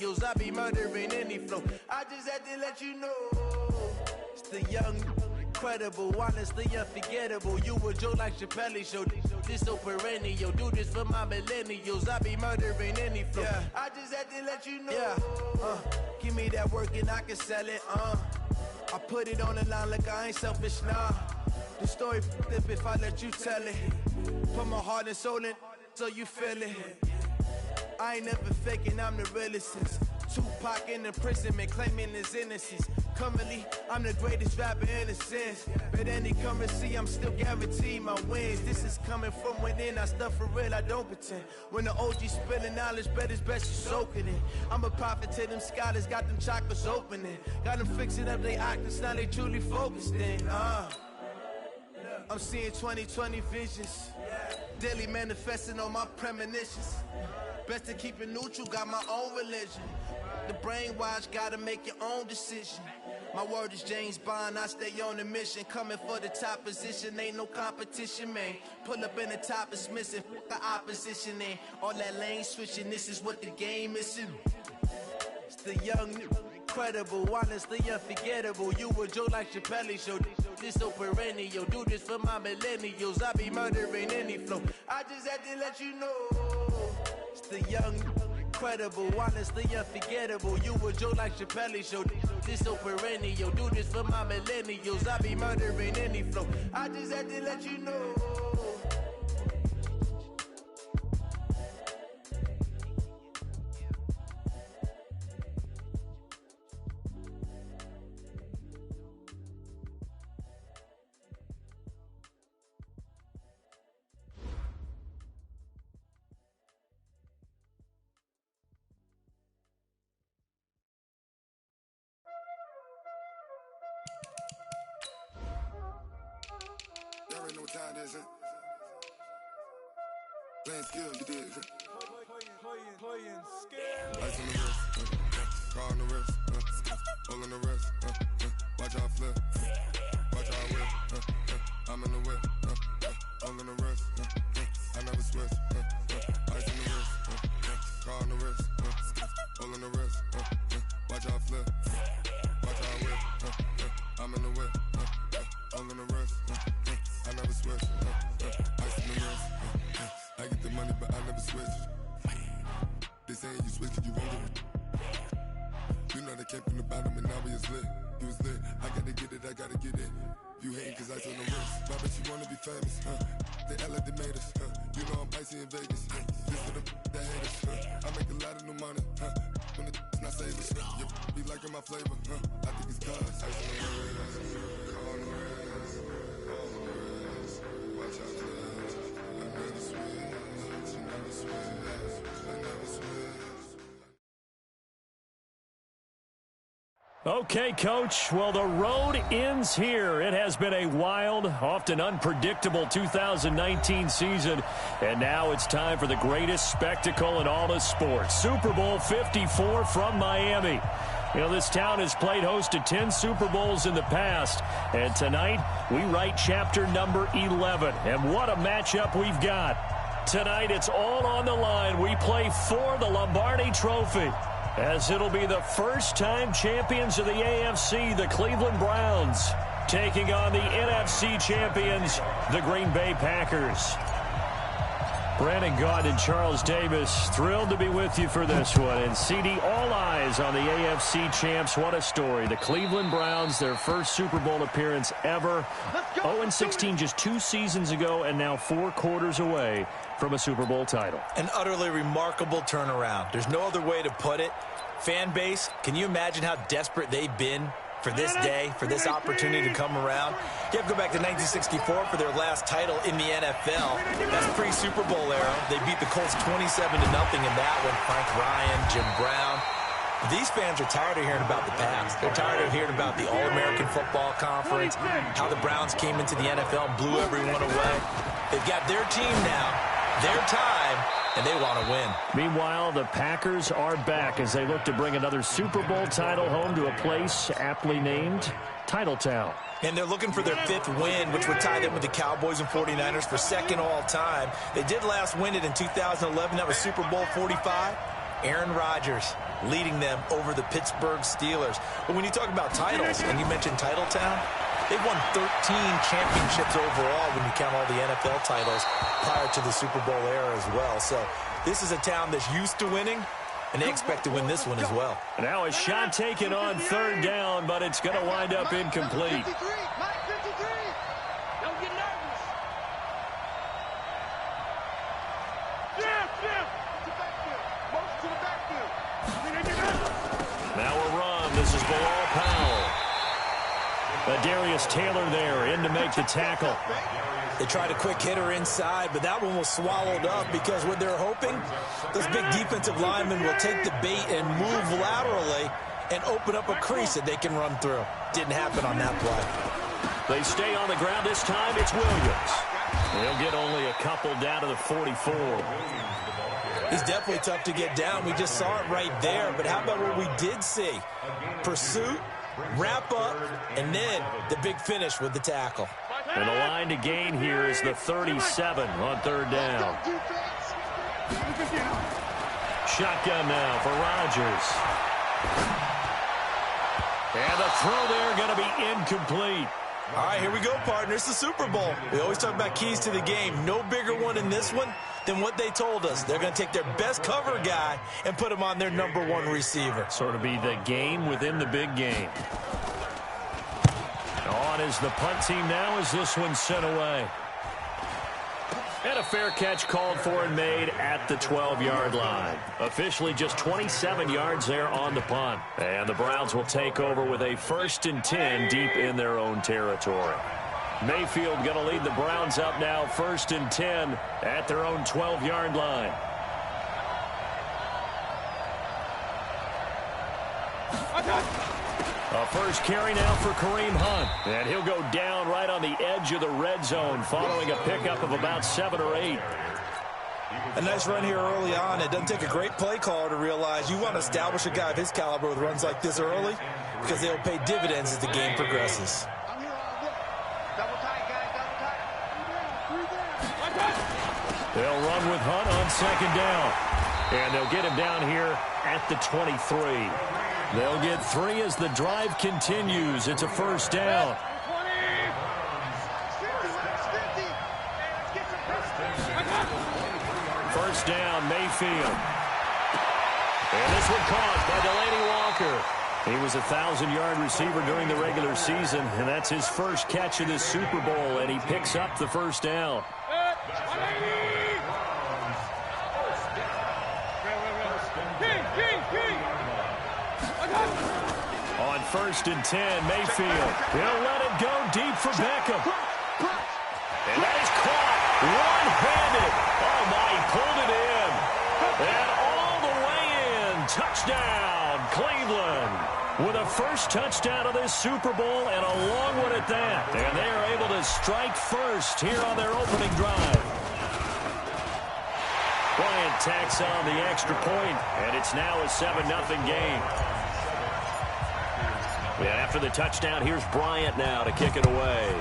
I be murdering any flow. I just had to let you know. It's the young, incredible, honestly unforgettable. You a Joe like Chappelle show. This so perennial. Do this for my millennials. I be murdering any flow. Yeah. I just had to let you know. Yeah. Give me that work and I can sell it. I put it on the line like I ain't selfish, nah. The story flip if I let you tell it. Put my heart and soul in so you feel it. I ain't never faking, I'm the realest since Tupac in imprisonment, claiming his innocence. Currently, I'm the greatest rapper in a sense. But any currency, I'm still guaranteed my wins. This is coming from within, I stuff for real, I don't pretend. When the OG spilling knowledge, bet it's best you soak it in. I'm a prophet to them scholars, got them chakras opening. Got them fixing up they octaves, now they truly focused in. I'm seeing 2020 visions, daily manifesting on my premonitions. Best to keep it neutral, got my own religion. The brainwash, gotta make your own decision. My word is James Bond, I stay on a mission. Coming for the top position, ain't no competition, man. Pull up in the top is missing, the opposition ain't. All that lane switching, this is what the game is. It's the young, incredible, honestly unforgettable. You a Joe like Chappelle show. This so perennial. Do this for my millennials. I be murdering any flow. I just had to let you know. It's the young, incredible, honestly unforgettable. You a Joe like Chappelle show. This so perennial. Do this for my millennials. I be murdering any flow. I just had to let you know. Y'all already know what time it is, huh? Playing skill, you did. Playing skill. Ice on the wrist, car on the wrist, hole on the wrist, watch how I flip, watch how I whip, I'm in the whip, hole on the wrist, I never switch, ice on the wrist, car on the wrist, hole on the wrist, watch how I flip, watch how I whip, I'm in the whip, hole on the wrist, I never switch, ice on the wrist, I get the money but I never switch. They saying you switch cause you won't get it. You know they came from the bottom and now we is lit. You was lit, I gotta get it, I gotta get it. You hating cause ice on the wrist. Why bet you wanna be famous, They act like they made us, You know I'm icy in Vegas, This for the that hate us, I make a lot of new money, When the not savers, You be liking my flavor, I think it's cause ice on the wrist, car on the wrist, all on the wrist. Watch out for this, I never switch, I never switch, I never switch. Okay, Coach. Well, the road ends here. It has been a wild, often unpredictable 2019 season. And now it's time for the greatest spectacle in all of sports. Super Bowl 54 from Miami. You know, this town has played host to 10 Super Bowls in the past. And tonight, we write chapter number 11. And what a matchup we've got. Tonight, it's all on the line. We play for the Lombardi Trophy, as it'll be the first-time champions of the AFC, the Cleveland Browns, taking on the NFC champions, the Green Bay Packers. Brandon Gaudin and Charles Davis, thrilled to be with you for this one. And CD, all eyes on the AFC champs. What a story. The Cleveland Browns, their first Super Bowl appearance ever. 0-16 just 2 seasons ago, and now 4 quarters away from a Super Bowl title. An utterly remarkable turnaround. There's no other way to put it. Fan base, can you imagine how desperate they've been for this day, for this opportunity to come around? You have to go back to 1964 for their last title in the NFL. That's pre-Super Bowl era. They beat the Colts 27-0 in that one. Frank Ryan, Jim Brown. These fans are tired of hearing about the past. They're tired of hearing about the All-American Football Conference, how the Browns came into the NFL and blew everyone away. They've got their team now, their time, and they want to win. Meanwhile, the Packers are back as they look to bring another Super Bowl title home to a place aptly named Titletown. And they're looking for their 5th win, which would tie them with the Cowboys and 49ers for 2nd all-time. They did last win it in 2011. That was Super Bowl 45. Aaron Rodgers, leading them over the Pittsburgh Steelers. But when you talk about titles, and you mentioned Titletown, they've won 13 championships overall when you count all the NFL titles prior to the Super Bowl era as well. So this is a town that's used to winning, and they expect to win this one as well. Now a shot taken on third down, but it's going to wind up incomplete. Now a run. This is Bilal Powell. Darius Taylor there in to make the tackle. They tried a quick hitter inside, but that one was swallowed up because what they're hoping, those big defensive linemen will take the bait and move laterally and open up a crease that they can run through. Didn't happen on that play. They stay on the ground this time. It's Williams. They'll get only a couple down to the 44. He's definitely tough to get down. We just saw it right there. But how about what we did see? Pursuit, wrap up, and then the big finish with the tackle. And the line to gain here is the 37 on third down. Shotgun now for Rodgers. And the throw there going to be incomplete. All right, here we go, partner. It's the Super Bowl. We always talk about keys to the game. No bigger one in this one than what they told us. They're going to take their best cover guy and put him on their #1 receiver. Sort of be the game within the big game. On is the punt team now as this one's sent away. And a fair catch called for and made at the 12-yard line. Officially just 27 yards there on the punt. And the Browns will take over with a 1st and 10 deep in their own territory. Mayfield going to lead the Browns up now 1st and 10 at their own 12-yard line. A first carry now for Kareem Hunt. And he'll go down right on the edge of the red zone following a pickup of about 7 or 8. A nice run here early on. It doesn't take a great play caller to realize you want to establish a guy of his caliber with runs like this early because they'll pay dividends as the game progresses. They'll run with Hunt on 2nd down. And they'll get him down here at the 23. They'll get 3 as the drive continues. It's a 1st down. First down, Mayfield. And this one caught by Delaney Walker. He was a 1,000-yard receiver during the regular season, and that's his first catch of this Super Bowl, and he picks up the 1st down. On 1st and 10, Mayfield. He'll let it go deep for Beckham. And that is caught one-handed. Oh, my, he pulled it in. And all the way in. Touchdown, Cleveland. With a first touchdown of this Super Bowl and a long one at that. And they are able to strike first here on their opening drive. Bryant tacks on the extra point, and it's now a 7-0 game. Yeah, after the touchdown, here's Bryant now to kick it away.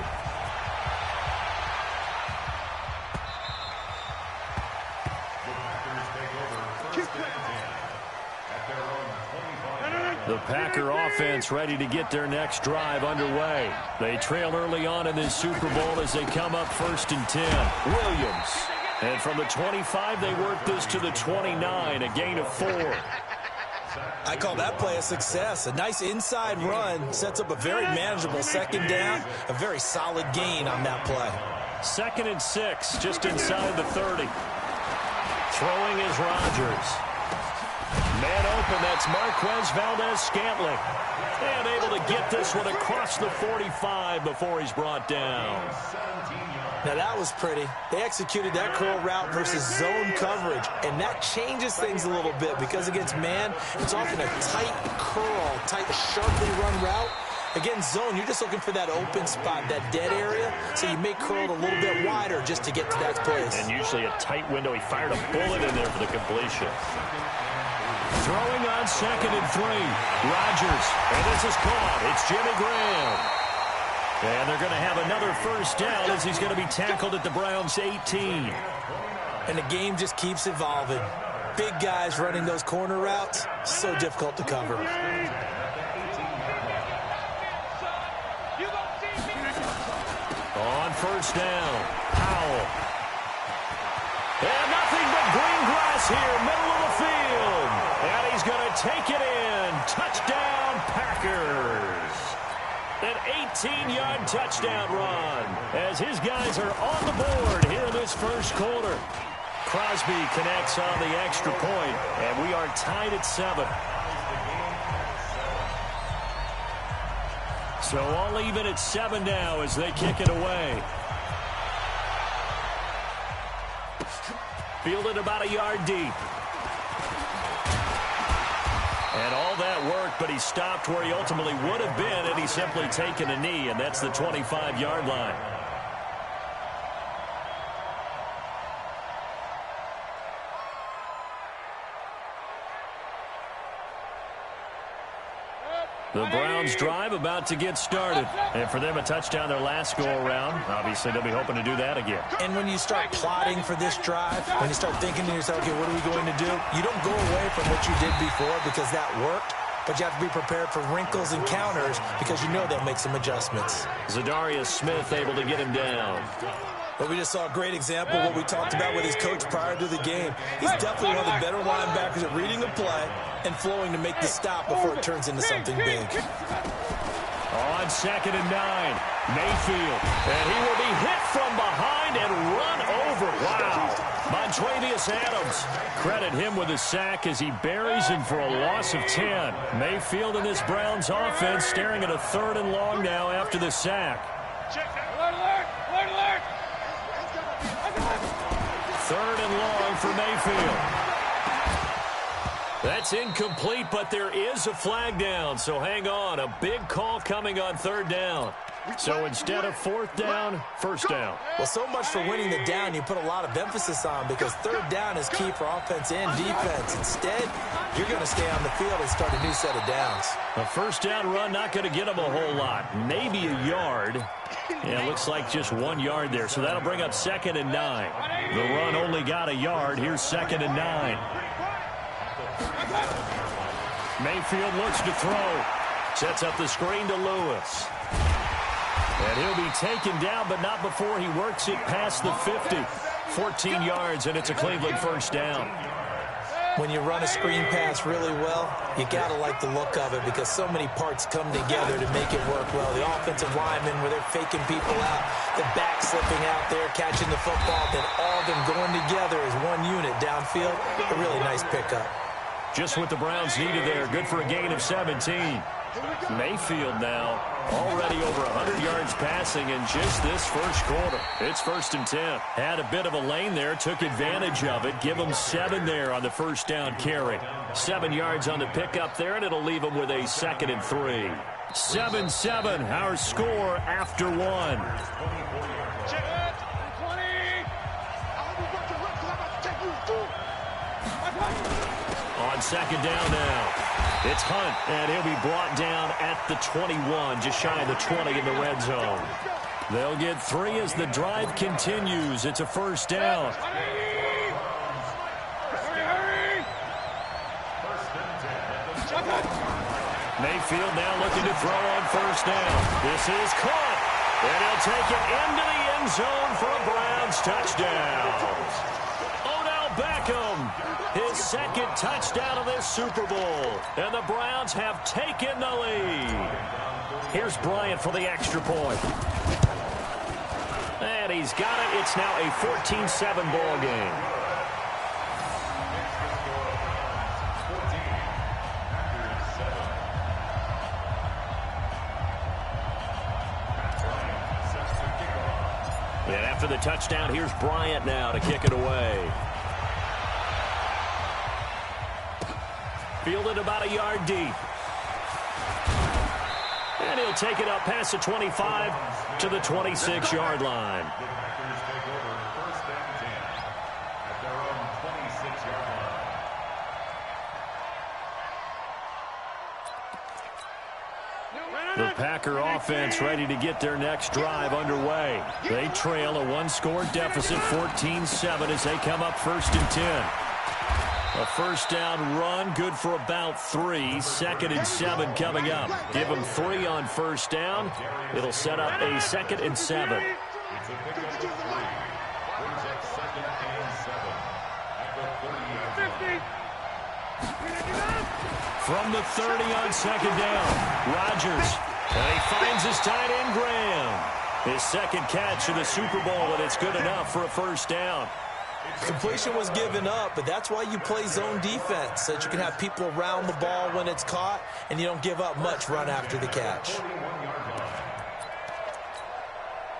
The Packer offense ready to get their next drive underway. They trail early on in this Super Bowl as they come up 1st and 10. Williams. And from the 25, they work this to the 29, a gain of 4. I call that play a success. A nice inside run sets up a very manageable 2nd down, a very solid gain on that play. 2nd and 6, just inside the 30. Throwing is Rodgers. Man open, that's Marquez Valdez-Scantling. And able to get this one across the 45 before he's brought down. Now that was pretty. They executed that curl route versus zone coverage, and that changes things a little bit because against man, it's often a tight curl, tight, sharply run route. Against zone, you're just looking for that open spot, that dead area, so you may curl it a little bit wider just to get to that place. And usually a tight window. He fired a bullet in there for the completion. Throwing on 2nd and 3. Rodgers, and this is caught. It's Jimmy Graham. And they're going to have another 1st down as he's going to be tackled at the Browns' 18. And the game just keeps evolving. big guys running those corner routes, so difficult to cover. On first down, Powell. And nothing but green grass here, middle of the field. And he's going to take it in. Touchdown, Packers. An 18-yard touchdown run as his guys are on the board here in this first quarter. Crosby connects on the extra point, and we are tied at 7. So all even at 7 now as they kick it away. Fielded about a yard deep. And all that work, but he stopped where he ultimately would have been had he simply taken a knee, and that's the 25-yard line. The Browns drive about to get started. And for them, a touchdown their last go-around. Obviously, they'll be hoping to do that again. And when you start plotting for this drive, when you start thinking to yourself, okay, what are we going to do? You don't go away from what you did before because that worked. But you have to be prepared for wrinkles and counters because you know they'll make some adjustments. Zadarius Smith able to get him down. But we just saw a great example of what we talked about with his coach prior to the game. He's definitely one of the better linebackers at reading a play and flowing to make the stop before it turns into something big. On 2nd and 9, Mayfield. And he will be hit from behind and run over. Wow. Montravius Adams. Credit him with a sack as he buries him for a loss of 10. Mayfield in this Browns offense staring at a 3rd and long now after the sack. Third and long for Mayfield. That's incomplete, but there is a flag down, so hang on. A big call coming on 3rd down. So instead of 4th down, 1st down. Well, so much for winning the down you put a lot of emphasis on because 3rd down is key for offense and defense. Instead, you're going to stay on the field and start a new set of downs. A 1st down run not going to get them a whole lot. Maybe a yard. Yeah, it looks like just 1 yard there, so that'll bring up 2nd and 9. The run only got a yard. Here's 2nd and 9. Mayfield looks to throw. Sets up the screen to Lewis. And he'll be taken down, but not before he works it past the 50. 14 yards, and it's a Cleveland 1st down. When you run a screen pass really well, you got to like the look of it because so many parts come together to make it work well. The offensive linemen, where they're faking people out, the back slipping out there, catching the football, then all of them going together as one unit downfield. A really nice pickup. Just what the Browns needed there. Good for a gain of 17. Mayfield now already over 100 yards passing in just this first quarter. It's 1st and 10. Had a bit of a lane there, took advantage of it. Give them 7 there on the 1st down carry. 7 yards on the pickup there, and it'll leave them with a 2nd and 3. 7-7, our score after 1. On 2nd down now. It's Hunt, and he'll be brought down at the 21, just shy of the 20 in the red zone. They'll get 3 as the drive continues. It's a 1st down. Mayfield now looking to throw on 1st down. This is caught, and he'll take it into the end zone for a Browns touchdown. Beckham, his 2nd touchdown of this Super Bowl. And the Browns have taken the lead. Here's Bryant for the extra point. And he's got it. It's now a 14-7 ball game. And after the touchdown, here's Bryant now to kick it away. Fielded about a yard deep. And he'll take it up past the 25 to the 26-yard line. The Packer offense ready to get their next drive underway. They trail a 1-score deficit, 14-7, as they come up 1st and 10. A first down run, good for about 3. 2nd and 7 coming up. Give them 3 on first down. It'll set up a 2nd and 7. From the 30 on 2nd down, Rodgers. And he finds his tight end, Graham. His 2nd catch in the Super Bowl, and it's good enough for a first down. Completion was given up, but that's why you play zone defense, so that you can have people around the ball when it's caught, and you don't give up much run after the catch.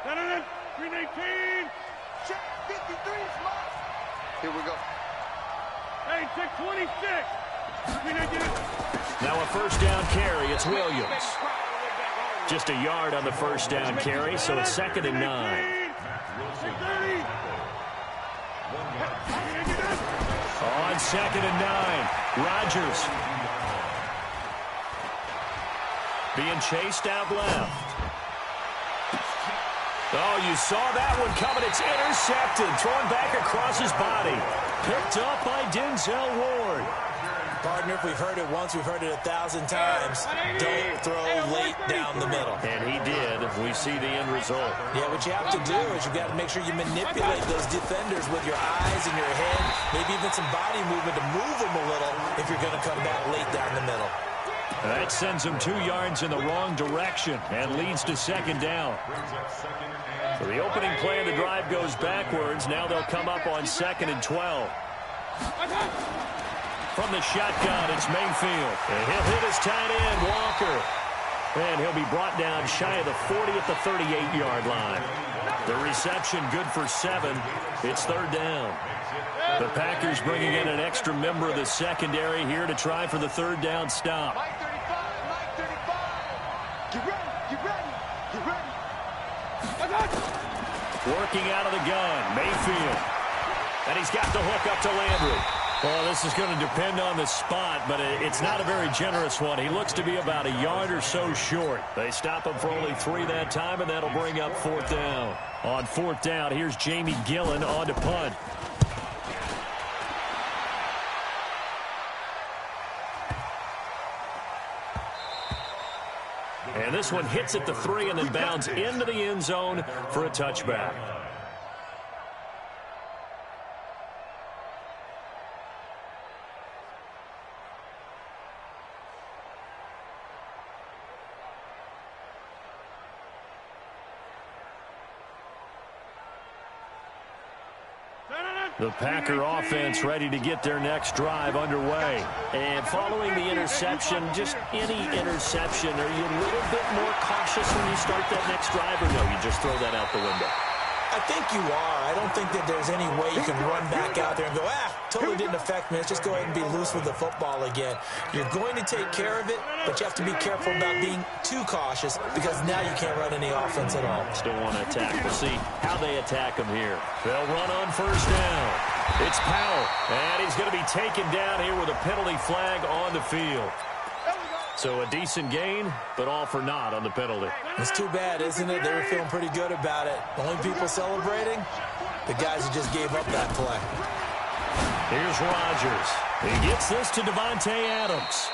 319. Check 53 smart. Here we go. Hey, check 26. Now a first down carry. It's Williams. Just a yard on the first down carry, so it's 2nd and 9. On 2nd and 9, Rodgers. Being chased out left. Oh, you saw that one coming. It's intercepted. Thrown back across his body. Picked up by Denzel Ward. Partner, if we've heard it once, we've heard it 1,000 times. Don't throw late down the middle. And he did. We see the end result. Yeah, what you have to do is you've got to make sure you manipulate those defenders with your eyes and your head, maybe even some body movement to move them a little if you're going to come back late down the middle. That sends them 2 yards in the wrong direction and leads to 2nd down. So the opening play of the drive goes backwards. Now they'll come up on 2nd and 12. From the shotgun, it's Mayfield. And he'll hit his tight end, Walker. And he'll be brought down shy of the 40 at the 38-yard line. The reception good for 7. It's 3rd down. The Packers bringing in an extra member of the secondary here to try for the 3rd down stop. Mike 35. Get ready. Working out of the gun, Mayfield. And he's got the hook up to Landry. Well, this is going to depend on the spot, but it's not a very generous one. He looks to be about a yard or so short. They stop him for only 3 that time, and that'll bring up 4th down. On 4th down, here's Jamie Gillen on to punt. And this one hits at the 3 and then bounds into the end zone for a touchback. The Packer offense ready to get their next drive underway. And following the interception, just any interception, are you a little bit more cautious when you start that next drive, or no, you just throw that out the window? I think you are. I don't think that there's any way you can run back out there and go, totally didn't affect me. Let's just go ahead and be loose with the football again. You're going to take care of it, but you have to be careful about being too cautious because now you can't run any offense at all. Still want to attack. We'll see how they attack him here. They'll run on first down. It's Powell, and he's going to be taken down here with a penalty flag on the field. So a decent gain, but all for naught on the penalty. It's too bad, isn't it? They were feeling pretty good about it. The only people celebrating, the guys who just gave up that play. Here's Rodgers. He gets this to Devontae Adams.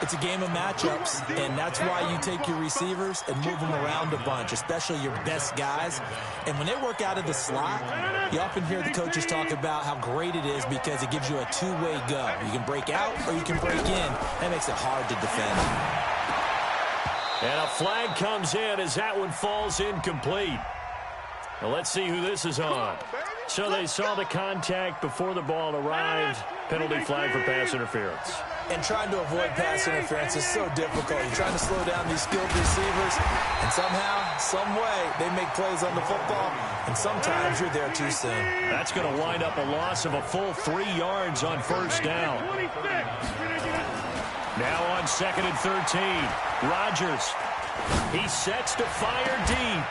It's a game of matchups, and that's why you take your receivers and move them around a bunch, especially your best guys. And when they work out of the slot, you often hear the coaches talk about how great it is because it gives you a two-way go. You can break out or you can break in. That makes it hard to defend. And a flag comes in as that one falls incomplete. Now let's see who this is on. So they saw the contact before the ball arrived. Penalty flag for pass interference. And trying to avoid pass interference is so difficult. You're trying to slow down these skilled receivers, and somehow, some way, they make plays on the football, and sometimes you're there too soon. That's going to wind up a loss of a full 3 yards on first down. Now on 2nd and 13, Rodgers. He sets to fire deep.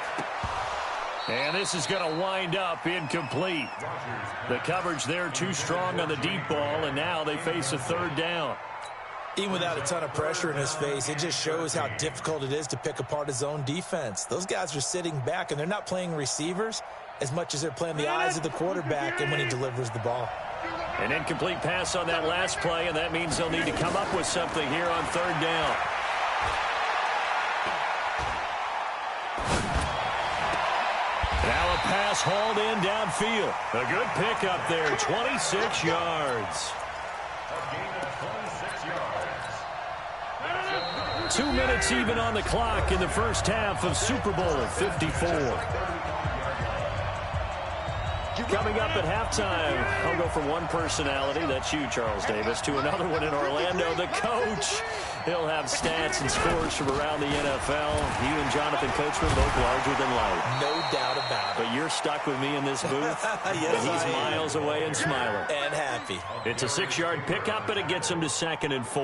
And this is going to wind up incomplete. The coverage there too strong on the deep ball, and now they face a 3rd down. Even without a ton of pressure in his face, it just shows how difficult it is to pick apart his own defense. Those guys are sitting back, and they're not playing receivers as much as they're playing the eyes of the quarterback and when he delivers the ball. An incomplete pass on that last play, and that means they'll need to come up with something here on third down. Now a pass hauled in downfield. A good pickup there, 26 yards. 2 minutes even on the clock in the first half of Super Bowl 54. Coming up at halftime, I'll go from one personality, that's you, Charles Davis, to another one in Orlando, the coach. He'll have stats and scores from around the NFL. You and Jonathan Coachman, both larger than life. No doubt about it. But you're stuck with me in this booth. Yes, and he's miles away and smiling. And happy. It's a 6-yard pickup, and it gets him to 2nd and 4.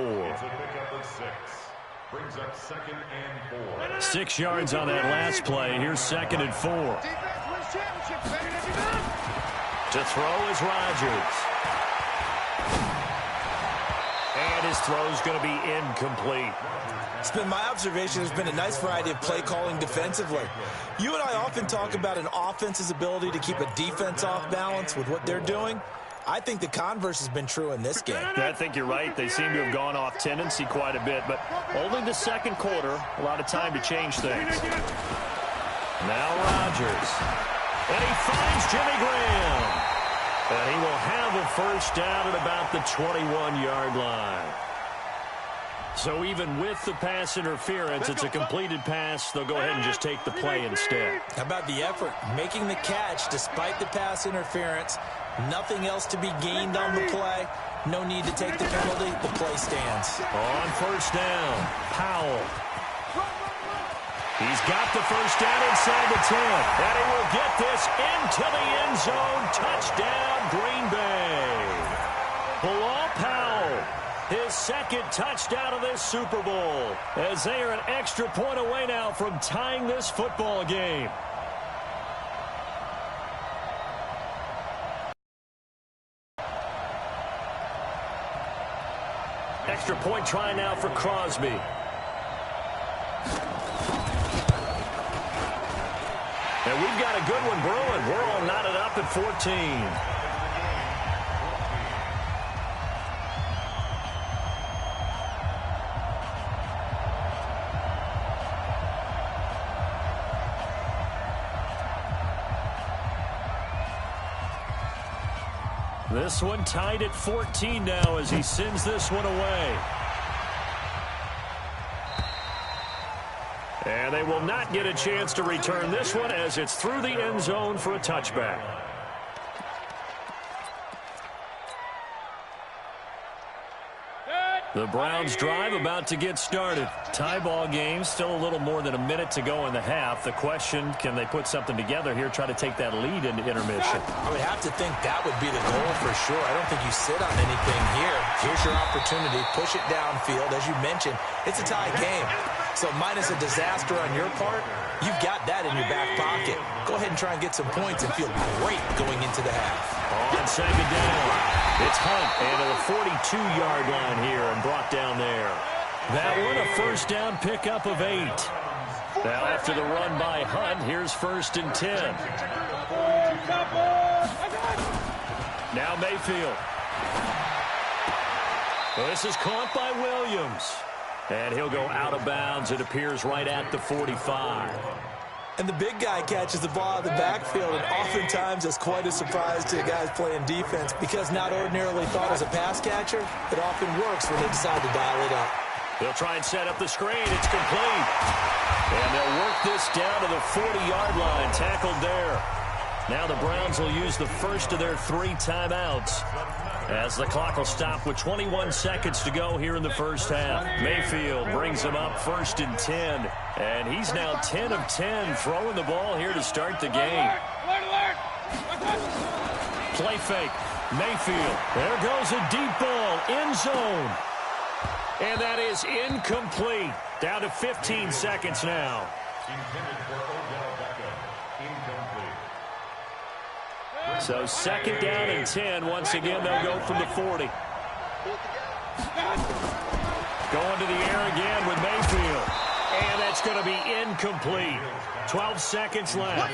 Brings up 2nd and 4. 6 yards on that last play. Here's 2nd and 4. To throw is Rodgers. And his throw's going to be incomplete. It's been my observation there's been a nice variety of play calling defensively. You and I often talk about an offense's ability to keep a defense off balance with what they're doing. I think the converse has been true in this game. I think you're right. They seem to have gone off tendency quite a bit, but only the second quarter, a lot of time to change things. Now Rodgers. And he finds Jimmy Graham. And he will have a first down at about the 21-yard line. So even with the pass interference, it's a completed pass. They'll go ahead and just take the play instead. How about the effort? Making the catch despite the pass interference. Nothing else to be gained on the play. No need to take the penalty. The play stands. On first down, Powell. He's got the first down inside the 10. And he will get this into the end zone. Touchdown, Green Bay. Bilal Powell, his second touchdown of this Super Bowl, as they are an extra point away now from tying this football game. Extra point try now for Crosby. And we've got a good one brewing. We're all knotted up at 14. This one tied at 14 now as he sends this one away. And they will not get a chance to return this one as it's through the end zone for a touchback. The Browns drive about to get started. Tie ball game, still a little more than a minute to go in the half. The question, can they put something together here, try to take that lead into intermission? I would have to think that would be the goal for sure. I don't think you sit on anything here. Here's your opportunity. Push it downfield. As you mentioned, it's a tie game. So minus a disaster on your part, you've got that in your back pocket. Go ahead and try and get some points and feel great going into the half. On second down. It's Hunt and at the 42-yard line here and brought down there. That one a first down pickup of 8. Now after the run by Hunt, here's 1st and 10. Now Mayfield. This is caught by Williams. And he'll go out of bounds. It appears right at the 45. And the big guy catches the ball in the backfield, and oftentimes it's quite a surprise to the guys playing defense because not ordinarily thought as a pass catcher, it often works when they decide to dial it up. They'll try and set up the screen. It's complete. And they'll work this down to the 40-yard line, tackled there. Now the Browns will use the first of their 3 timeouts as the clock will stop with 21 seconds to go here in the first half. Mayfield brings them up 1st and 10. And he's now 10 of 10 throwing the ball here to start the game. Play fake. Mayfield. There goes a deep ball. End zone. And that is incomplete. Down to 15 seconds now. So 2nd down and 10. Once again, they'll go from the 40. Going to the air again with Mayfield. And that's going to be incomplete. 12 seconds left.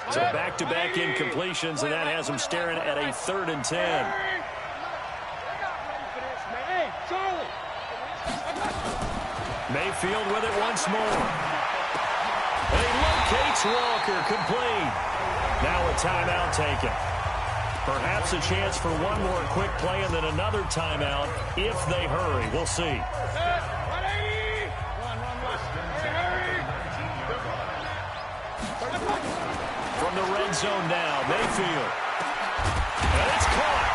So back-to-back incompletions, and that has them staring at a 3rd and 10. Mayfield with it once more. And he locates Walker, complete. Now a timeout taken. Perhaps a chance for one more quick play and then another timeout if they hurry. We'll see. From the red zone now, Mayfield. And it's caught.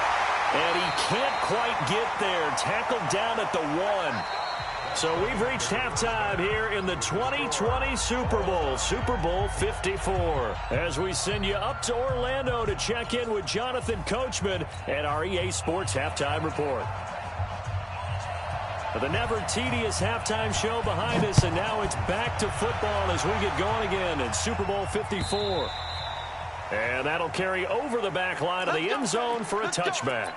And he can't quite get there. Tackled down at the 1. So we've reached halftime here in the 2020 Super Bowl, Super Bowl 54. As we send you up to Orlando to check in with Jonathan Coachman and our EA Sports Halftime Report. The never tedious halftime show behind us, and now it's back to football as we get going again in Super Bowl 54. And that'll carry over the back line of the end zone for a touchback.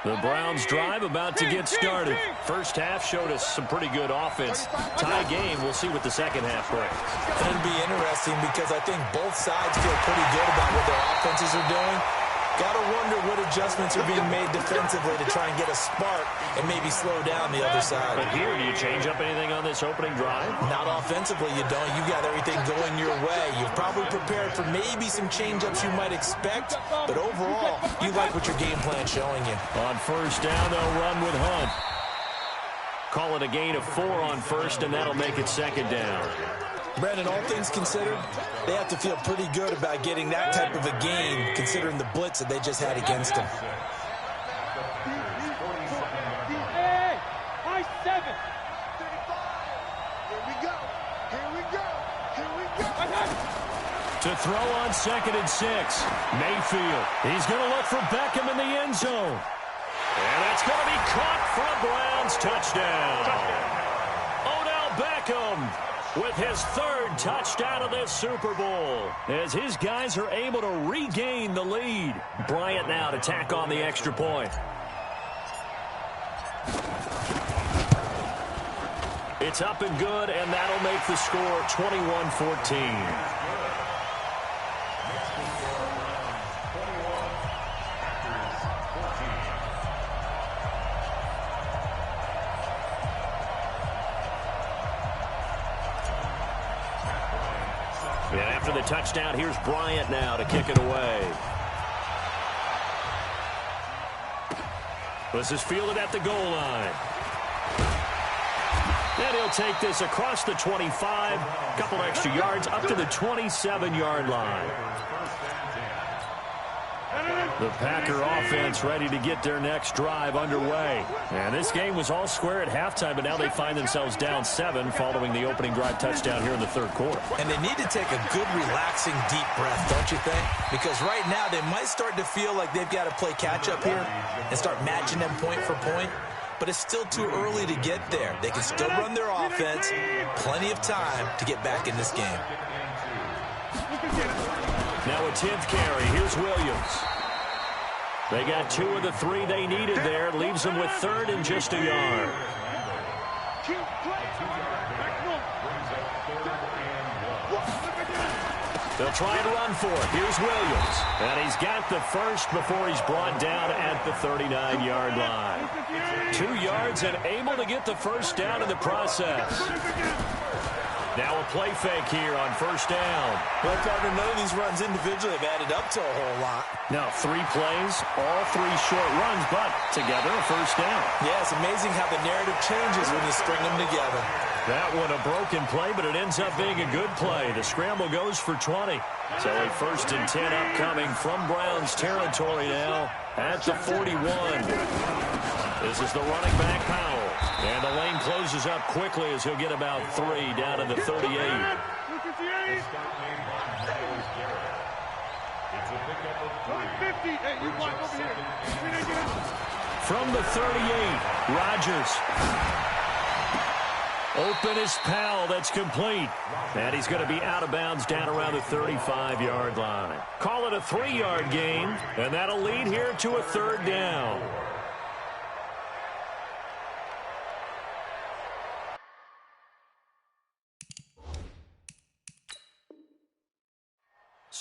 The Browns drive about to get started. First half showed us some pretty good offense. Tie game, we'll see what the second half brings. It'll be interesting because I think both sides feel pretty good about what their offenses are doing. Got to wonder what adjustments are being made defensively to try and get a spark and maybe slow down the other side. But here, do you change up anything on this opening drive? Not offensively, you don't. You got everything going your way. You've probably prepared for maybe some change-ups you might expect, but overall, you like what your game plan's showing you. On first down, they'll run with Hunt. Call it a gain of 4 on first, and that'll make it second down. Brandon, all things considered, they have to feel pretty good about getting that type of a gain, considering the blitz that they just had against them. To throw on 2nd and 6, Mayfield. He's going to look for Beckham in the end zone. And that's going to be caught for a Browns touchdown. Odell Beckham with his 3rd touchdown of this Super Bowl, as his guys are able to regain the lead. Bryant now to tack on the extra point. It's up and good, and that'll make the score 21-14. And after the touchdown, here's Bryant now to kick it away. This is fielded at the goal line. And he'll take this across the 25, couple extra yards up to the 27-yard line. The Packer offense ready to get their next drive underway. And this game was all square at halftime, but now they find themselves down 7 following the opening drive touchdown here in the 3rd quarter. And they need to take a good, relaxing, deep breath, don't you think? Because right now they might start to feel like they've got to play catch-up here and start matching them point for point. But it's still too early to get there. They can still run their offense. Plenty of time to get back in this game. Now a 10th carry. Here's Williams. They got 2 of the 3 they needed there. Leaves them with 3rd and just a yard. They'll try and run for it. Here's Williams. And he's got the first before he's brought down at the 39-yard line. 2 yards and able to get the first down in the process. Now a play fake here on first down. Well, partner, none of these runs individually have added up to a whole lot. Now 3 plays, all 3 short runs, but together a first down. Yeah, it's amazing how the narrative changes when you string them together. That one a broken play, but it ends up being a good play. The scramble goes for 20. So a 1st and 10 upcoming from Browns territory now at the 41. This is the running back, Powell. And the lane closes up quickly as he'll get about 3 down to the 38. From the 38, Rodgers. Open is Powell. That's complete. And he's going to be out of bounds down around the 35-yard line. Call it a 3-yard gain, and that'll lead here to a 3rd down.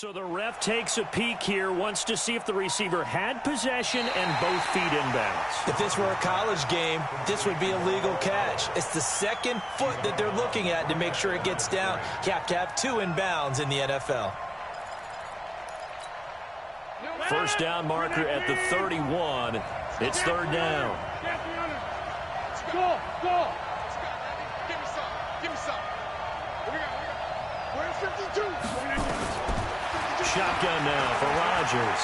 So the ref takes a peek here, wants to see if the receiver had possession and both feet inbounds. If this were a college game, this would be a legal catch. It's the second foot that they're looking at to make sure it gets down. You have to have 2 inbounds in the NFL. First down marker at the 31. It's third down. Go! Give me some. Where's 52? Shotgun now for Rodgers.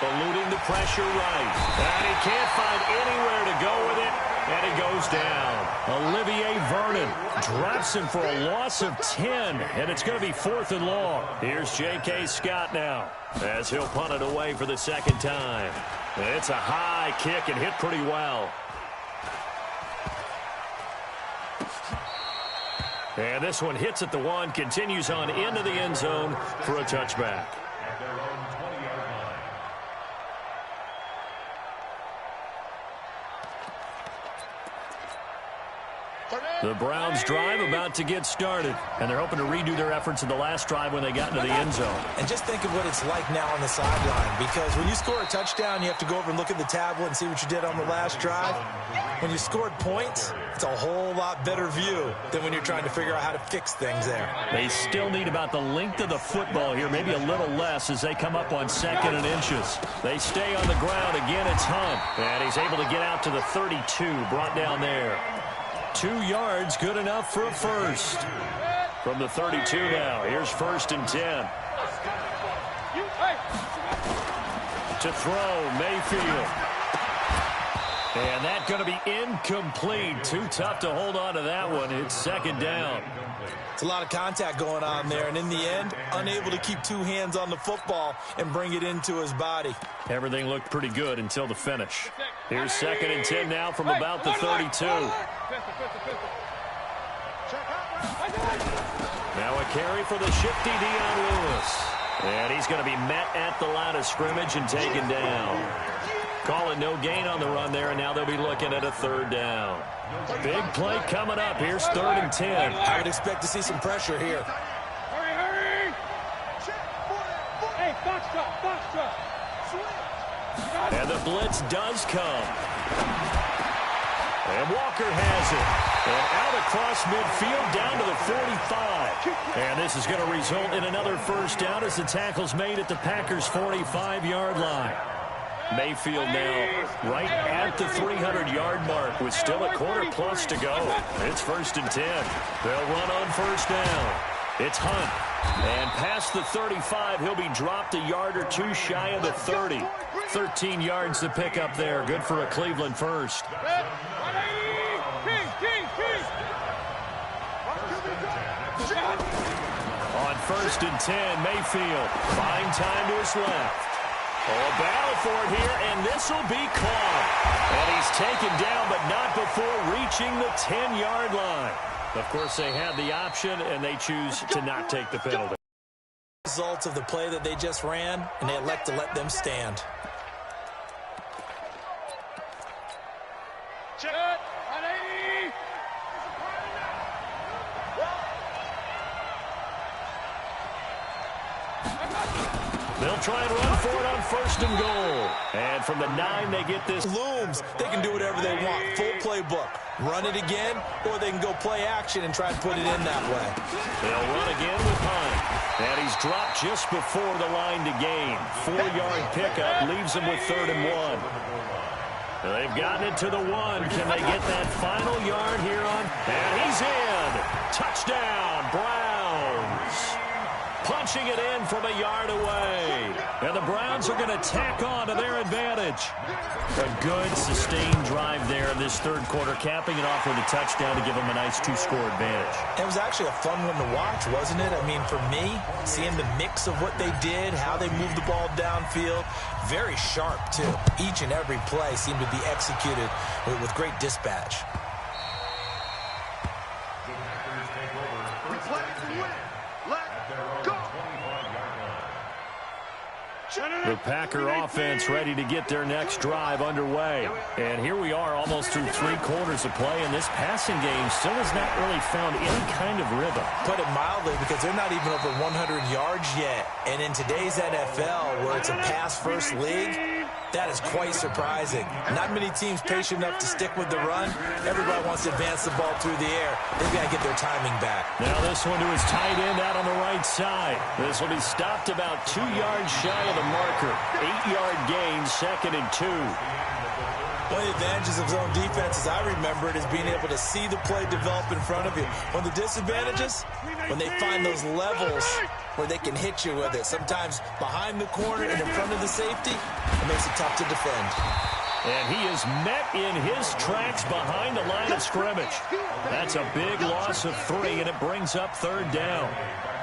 Eluding the pressure right. And he can't find anywhere to go with it. And he goes down. Olivier Vernon drops him for a loss of 10. And it's going to be 4th and long. Here's J.K. Scott now as he'll punt it away for the second time. It's a high kick and hit pretty well. And this one hits at the 1, continues on into the end zone for a touchback. The Browns drive about to get started, and they're hoping to redo their efforts in the last drive when they got into the end zone. And just think of what it's like now on the sideline, because when you score a touchdown, you have to go over and look at the tablet and see what you did on the last drive. When you scored points, it's a whole lot better view than when you're trying to figure out how to fix things there. They still need about the length of the football here, maybe a little less as they come up on 2nd and inches. They stay on the ground. Again, it's Hunt, and he's able to get out to the 32, brought down there. 2 yards, good enough for a first. From the 32 now, here's 1st and 10. To throw, Mayfield. And that's going to be incomplete. Too tough to hold on to that one. It's 2nd down. It's a lot of contact going on there, and in the end, unable to keep 2 hands on the football and bring it into his body. Everything looked pretty good until the finish. Here's 2nd and 10 now from about the 32. Now a carry for the shifty Dion Lewis. And he's going to be met at the line of scrimmage and taken down. Call it no gain on the run there, and now they'll be looking at a 3rd down. Big play coming up. Here's 3rd and 10. I would expect to see some pressure here. Hurry! Hey, box truck. And the blitz does come. And Walker has it. And out across midfield down to the 45. And this is going to result in another first down as the tackle's made at the Packers' 45-yard line. Mayfield now right at the 300-yard mark with still a quarter plus to go. It's 1st and 10. They'll run on 1st down. It's Hunt. And past the 35, he'll be dropped a yard or 2 shy of the 30. 13 yards to pick up there. Good for a Cleveland first. On 1st and 10, Mayfield. Fine time to his left. Oh, a battle for it here, and this will be caught. And he's taken down, but not before reaching the 10-yard line. Of course, they had the option, and they choose to not take the penalty. Results of the play that they just ran, and they elect to let them stand. Check. 180. They'll try and run for it on 1st and goal. And from the 9, they get this. Looms, they can do whatever they want. Full playbook. Run it again, or they can go play action and try to put it in that way. They'll run again with Hunt. And he's dropped just before the line to gain. 4-yard pickup leaves him with 3rd and 1. They've gotten it to the 1. Can they get that final yard here on? And he's in. Touchdown, Browns. Punching it in from a yard away. And the Browns are going to tack on to their advantage. A good, sustained drive there in this 3rd quarter, capping it off with a touchdown to give them a nice 2-score advantage. It was actually a fun one to watch, wasn't it? I mean, for me, seeing the mix of what they did, how they moved the ball downfield, very sharp, too. Each and every play seemed to be executed with great dispatch. The Packer offense ready to get their next drive underway. And here we are almost through 3 quarters of play, and this passing game still has not really found any kind of rhythm. Put it mildly, because they're not even over 100 yards yet. And in today's NFL, where it's a pass-first league, that is quite surprising. Not many teams patient enough to stick with the run. Everybody wants to advance the ball through the air. They've got to get their timing back. Now this one to his tight end out on the right side. This will be stopped about 2 yards shy of the marker. 8-yard gain, 2nd and 2. One of the advantages of zone defense, as I remember it, is being able to see the play develop in front of you. One of the disadvantages, when they find those levels where they can hit you with it. Sometimes behind the corner and in front of the safety, it makes it tough to defend. And he is met in his tracks behind the line of scrimmage. That's a big loss of 3, and it brings up 3rd down.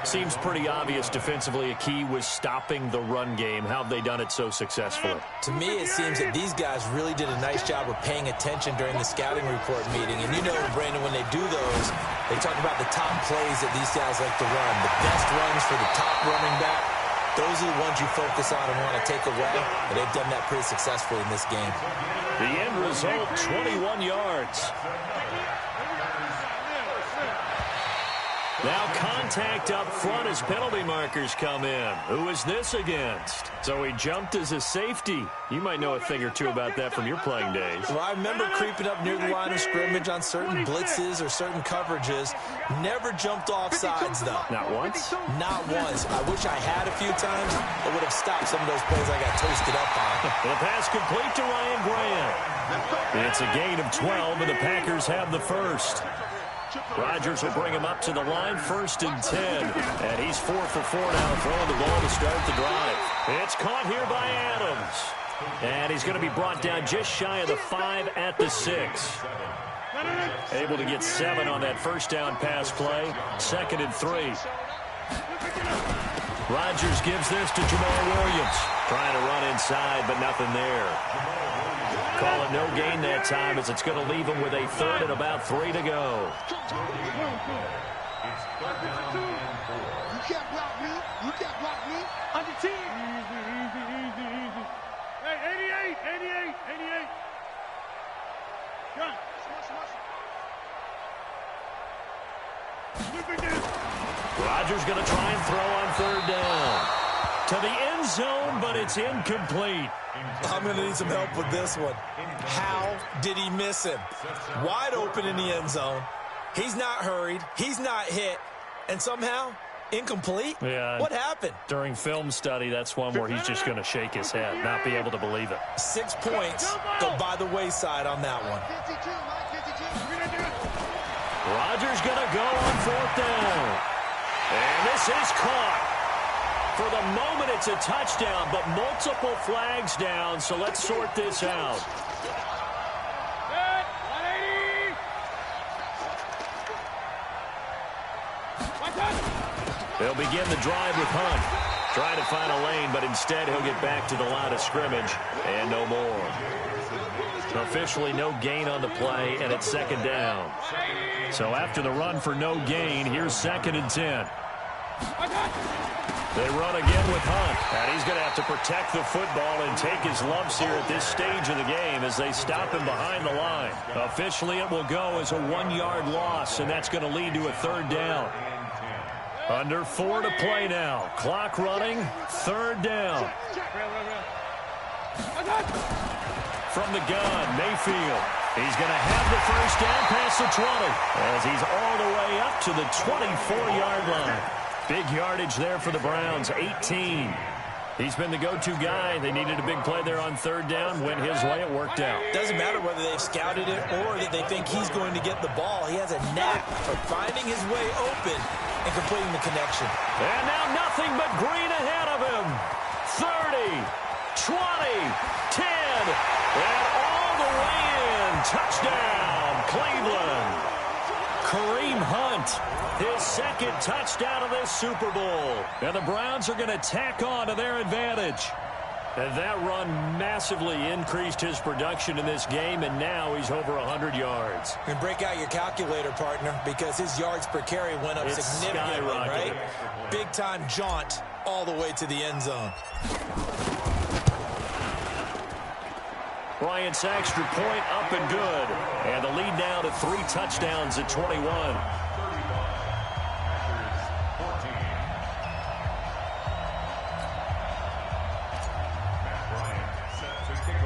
Seems pretty obvious defensively a key was stopping the run game. How have they done it so successfully? To me, it seems that these guys really did a nice job of paying attention during the scouting report meeting. And you know, Brandon, when they do those, they talk about the top plays that these guys like to run. The best runs for the top running back. Those are the ones you focus on and want to take away. And they've done that pretty successfully in this game. The end result, 21 yards. Now contact up front as penalty markers come in. Who is this against? So he jumped as a safety. You might know a thing or two about that from your playing days. Well, I remember creeping up near the line of scrimmage on certain blitzes or certain coverages. Never jumped off sides, though. Not once? Not once. I wish I had a few times. I would have stopped some of those plays I got toasted up on. The pass complete to Ryan Grant. It's a gain of 12, and the Packers have the first. Rodgers will bring him up to the line, 1st and 10. And he's 4 for 4 now, throwing the ball to start the drive. It's caught here by Adams. And he's going to be brought down just shy of the 5 at the 6. Able to get 7 on that 1st down pass play. 2nd and 3. Rodgers gives this to Jamal Williams. Trying to run inside, but nothing there. Call it no gain that time, as it's going to leave him with a 3rd and about 3 to go. You can't block me. You can't block me. Under 10. Easy. Hey, 88. Gun. Rodgers going to try and throw on 3rd down. To the end zone, but it's incomplete. I'm going to need some help with this one. How did he miss him? Wide open in the end zone. He's not hurried. He's not hit. And somehow, incomplete? Yeah. What happened? During film study, that's one where he's just going to shake his head, not be able to believe it. 6 points go by the wayside on that one. Rodgers going to go on 4th down. And this is caught. For the moment, it's a touchdown, but multiple flags down, so let's sort this out. They'll begin the drive with Hunt. Trying to find a lane, but instead he'll get back to the line of scrimmage, and no more. Officially no gain on the play, and it's 2nd down. So after the run for no gain, here's 2nd and 10. They run again with Hunt, and he's going to have to protect the football and take his lumps here at this stage of the game as they stop him behind the line. Officially, it will go as a 1-yard loss, and that's going to lead to a 3rd down. Under 4 to play now. Clock running, 3rd down. From the gun, Mayfield. He's going to have the 1st down past the 20 as he's all the way up to the 24-yard line. Big yardage there for the Browns, 18. He's been the go-to guy. They needed a big play there on 3rd down. Went his way, it worked out. Doesn't matter whether they've scouted it or that they think he's going to get the ball. He has a knack for finding his way open and completing the connection. And now nothing but green ahead of him. 30, 20, 10, and all the way in. Touchdown, Cleveland. Kareem Hunt, his 2nd touchdown of this Super Bowl. And the Browns are going to tack on to their advantage. And that run massively increased his production in this game, and now he's over 100 yards. And break out your calculator, partner, because his yards per carry went up significantly, right? Big-time jaunt all the way to the end zone. Bryant's extra point up and good. And the lead now to 3 touchdowns at 21.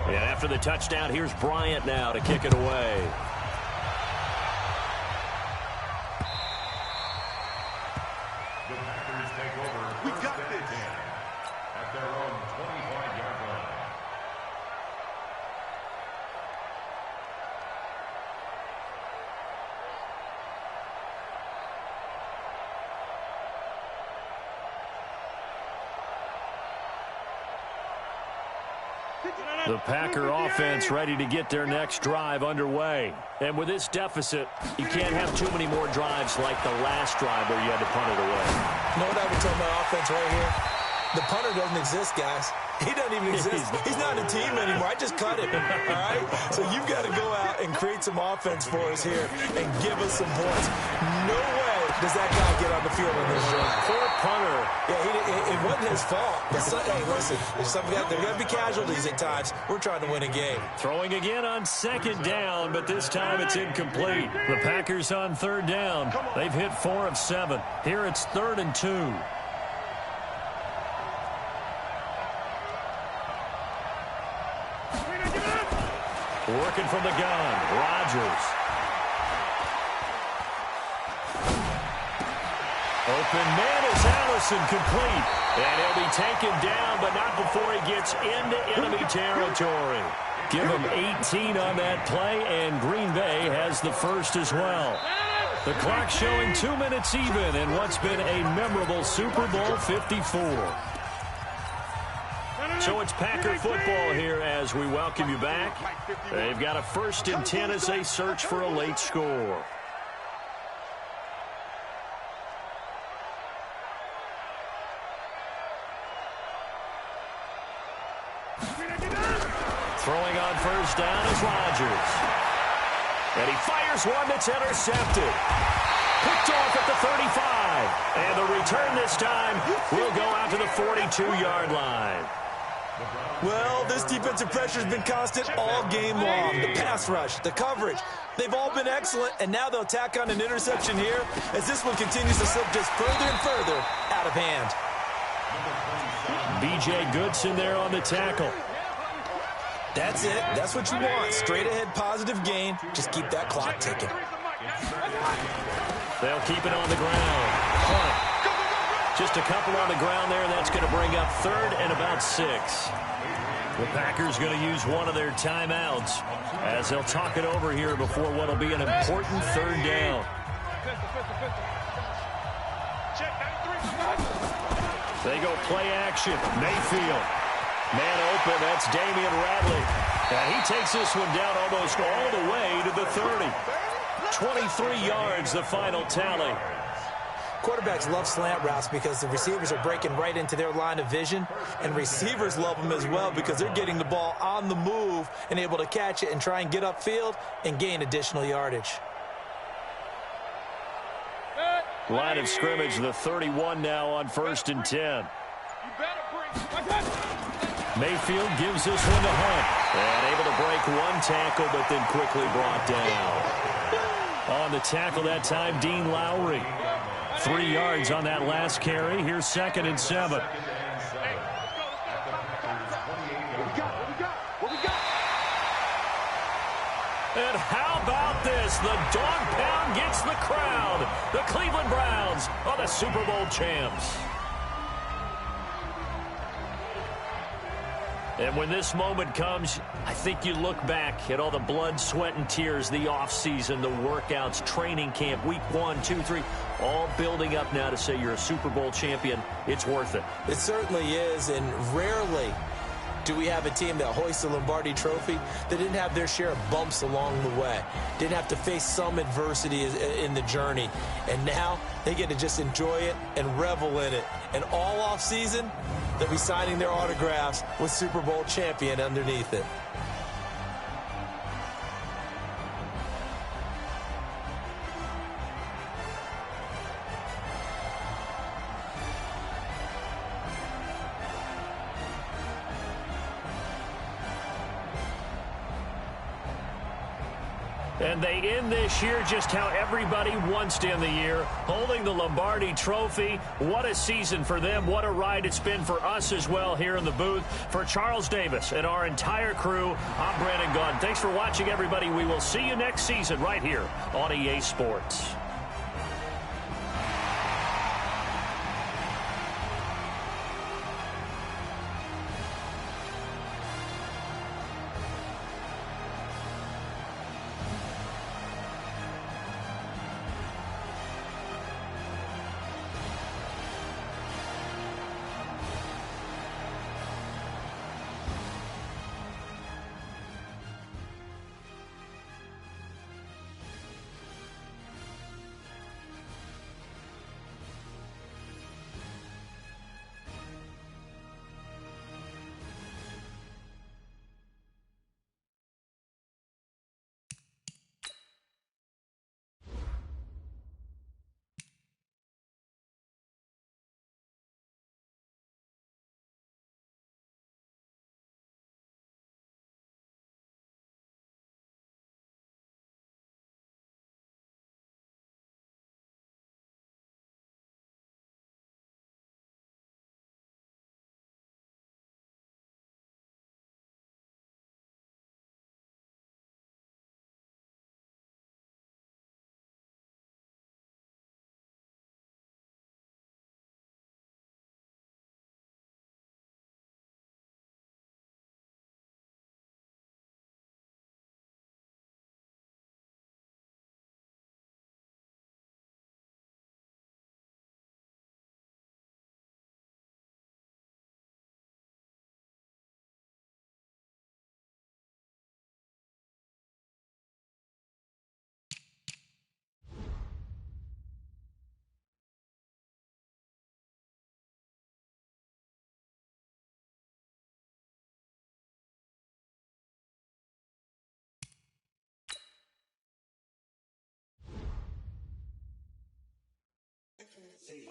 And after the touchdown, here's Bryant now to kick it away. The Packers take over. We got this. At their own 25-yard line. The Packer offense ready to get their next drive underway. And with this deficit, you can't have too many more drives like the last drive where you had to punt it away. You know what I would tell my offense right here? The punter doesn't exist, guys. He doesn't even exist. He's not a team anymore. I just cut him, all right? So you've got to go out and create some offense for us here and give us some points. No way does that guy get on the field in this drive. Poor punter. Yeah, it wasn't his fault. Hey, listen, there got to be casualties at times. We're trying to win a game. Throwing again on 2nd down, but this time it's incomplete. The Packers on 3rd down. They've hit 4 of 7. Here it's 3rd and 2. Working from the gun, Rodgers. Open man is Allison, complete. And he'll be taken down, but not before he gets into enemy territory. Give him 18 on that play, and Green Bay has the first as well. The clock showing 2 minutes even in what's been a memorable Super Bowl 54. So it's Packer football here as we welcome you back. They've got a 1st and 10 as they search for a late score. Throwing on 1st down is Rodgers. And he fires one that's intercepted. Picked off at the 35. And the return this time will go out to the 42-yard line. Well, this defensive pressure has been constant all game long. The pass rush, the coverage, they've all been excellent, and now they'll tack on an interception here as this one continues to slip just further and further out of hand. B.J. Goodson there on the tackle. That's it. That's what you want. Straight ahead positive gain. Just keep that clock ticking. They'll keep it on the ground. Punt. Just a couple on the ground there. That's going to bring up 3rd and about 6. The Packers going to use one of their timeouts as they'll talk it over here before what will be an important 3rd down. They go play action. Mayfield. Man open. That's Damian Radley. And he takes this one down almost all the way to the 30. 23 yards, the final tally. Quarterbacks love slant routes because the receivers are breaking right into their line of vision, and receivers love them as well because they're getting the ball on the move and able to catch it and try and get upfield and gain additional yardage. Line of scrimmage, the 31 now on 1st and 10. Mayfield gives this one to Hunt. And able to break one tackle, but then quickly brought down. On the tackle that time, Dean Lowry. 3 yards on that last carry. Here's 2nd and 7. And how about this? The dog pound gets the crowd. The Cleveland Browns are the Super Bowl champs. And when this moment comes, I think you look back at all the blood, sweat, and tears, the offseason, the workouts, training camp, week 1, 2, 3, all building up now to say you're a Super Bowl champion. It's worth it. It certainly is, and rarely do we have a team that hoists the Lombardi Trophy that didn't have their share of bumps along the way, didn't have to face some adversity in the journey, and now they get to just enjoy it and revel in it. And all offseason, they'll be signing their autographs with Super Bowl champion underneath it. And they end this year just how everybody wants to end the year, holding the Lombardi Trophy. What a season for them. What a ride it's been for us as well here in the booth. For Charles Davis and our entire crew, I'm Brandon Gaudin. Thanks for watching, everybody. We will see you next season right here on EA Sports. See.